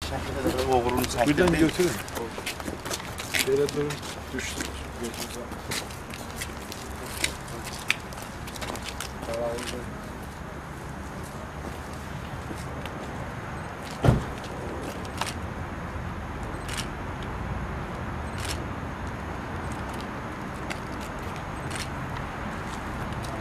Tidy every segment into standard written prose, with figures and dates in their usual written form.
Şəkildə də oğrunu çəkdim. Birdən götürün. Belə durun, düşdü.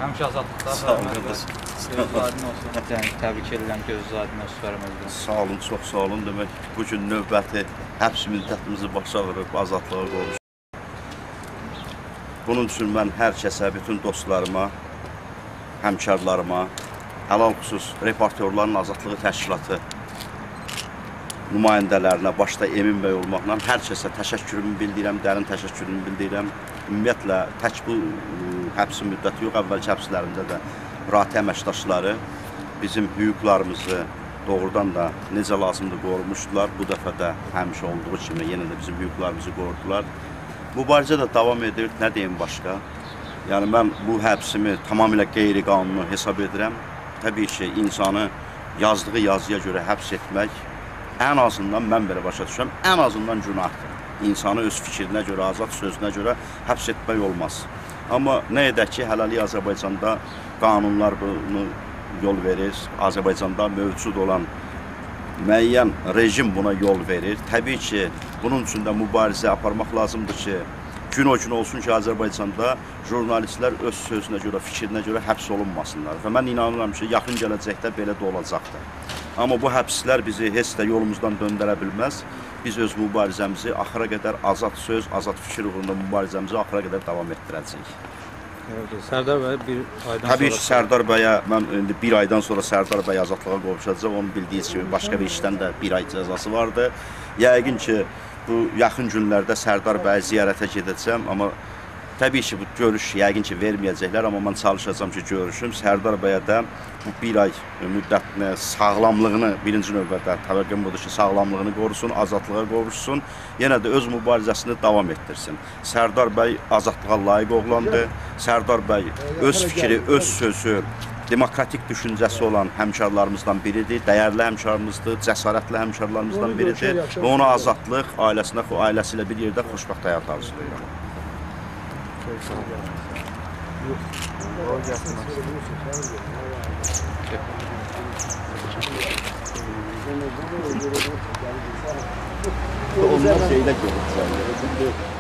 Həmişə azadlıqlar. Sağ olun qardaşım. Gözü aydın olsun. Yəni, təbrik edirəm, gözü aydın olsun Fərəməzdən. Sağ olun, çox sağ olun. Demək, bugün növbəti həbs müddətimizi başa vurub, azadlığa qovuşduk. Bunun üçün mən hər kəsə, bütün dostlarıma, həmkarlarıma, həlal xüsus reportyorların azadlığı təşkilatı nümayəndələrinə, başda Emin bəy olmaqla hər kəsə təşəkkürümü bildirirəm, dərin təşəkkürümü bildirirəm. Ümumiyyətlə, tək bu həbsin müddəti yox, əvvəlki həbslərində də mürafiə əməkdaşları bizim hüquqlarımızı doğrudan da necə lazımdır qorumuşdular. Bu dəfə də həmişə olduğu kimi yenə də bizim hüquqlarımızı qorudular. Mübarizə də davam edir, nə deyim başqa. Yəni, mən bu həbsimi tamamilə qeyri-qanuni hesab edirəm. Təbii ki, insanı yazdığı yazıya görə həbs etmək, ən azından mən belə başa düşürəm, ən azından günahdır. İnsanı öz fikrinə görə, azad sözünə görə həbs etmək olmaz. Amma nə edək ki, hələlik Azərbaycanda qanunlar bunu yol verir. Azərbaycanda mövcud olan müəyyən rejim buna yol verir. Təbii ki, bunun üçün də mübarizə aparmaq lazımdır ki, gün o gün olsun ki, Azərbaycanda jurnalistlər öz sözünə görə, fikrinə görə həbs olunmasınlar. Və mən inanıram ki, yaxın gələcəkdə belə də olacaqdır. Amma bu həbslər bizi heç də yolumuzdan döndərə bilməz. Biz öz mübarizəmizi axıra qədər azad söz, azad fikir uğrunda mübarizəmizi axıra qədər davam etdirəcəyik. Sərdar bəy bir aydan sonra... Təbii ki, Sərdar bəyə, mən indi bir aydan sonra Sərdar bəy azadlığa qovuşacaq. Onun bildiyiniz kimi başqa bir işdən də bir ay cəzası vardı. Yəqin ki, bu yaxın günlərdə Sərdar bəyi ziyarətə gedəcəm. Amma təbii ki, bu görüş yəqin ki, verməyəcəklər. Amma mən çalışacağam ki, görüşüm. Sərdar bəyə də bu bir ay müddətini, sağlamlığını, birinci növbədə təvəqqəm budur ki, sağlamlığını qorusun, azadlığa qovuşsun. Yenə də öz mübarizəsini davam etdirsin. Sərdar bəy azadlığa layiq oğlandı. Sərdar bəy öz fikri, öz sözü, demokratik düşüncəsi olan həmkarlarımızdan biridir, dəyərli həmkarımızdır, cəsarətli həmkarlarımızdan biridir və ona azadlıq, ailəsi ilə bir yerdə xoşbəxt həyat arzulayıram. Onlar şeydə görürük.